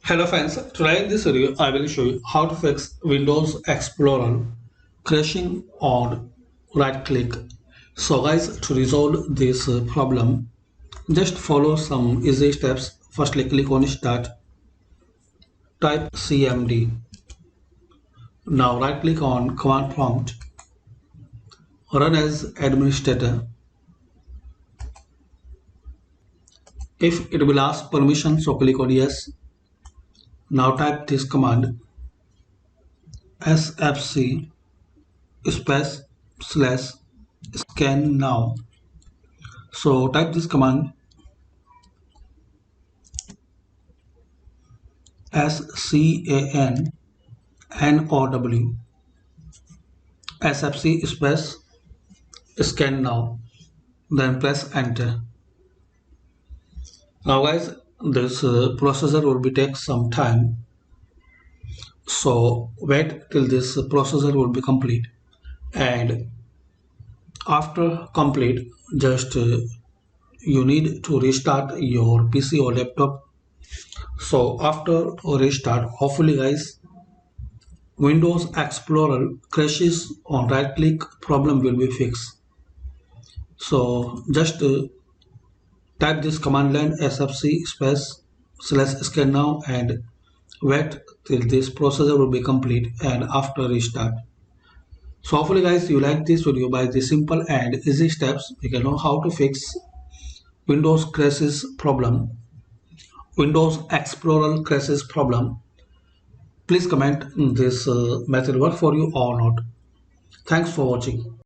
Hello friends, today in this video I will show you how to fix Windows Explorer crashing on right click. So guys, to resolve this problem, just follow some easy steps. Firstly, click on start, type cmd. Now right click on command prompt, run as administrator. If it will ask permission, so click on yes. Now type this command sfc space slash scan now. So type this command SCANNOW SFC space scan now, then press enter. Now guys, this processor will be take some time, so wait till this processor will be complete, and after complete just you need to restart your PC or laptop. So after restart, hopefully guys, Windows Explorer crashes on right click problem will be fixed. So just type this command line sfc space slash scan now and wait till this processor will be complete and after restart. So hopefully guys you like this video. By the simple and easy steps you can know how to fix Windows crashes problem, Windows Explorer crashes problem. Please comment this method work for you or not. Thanks for watching.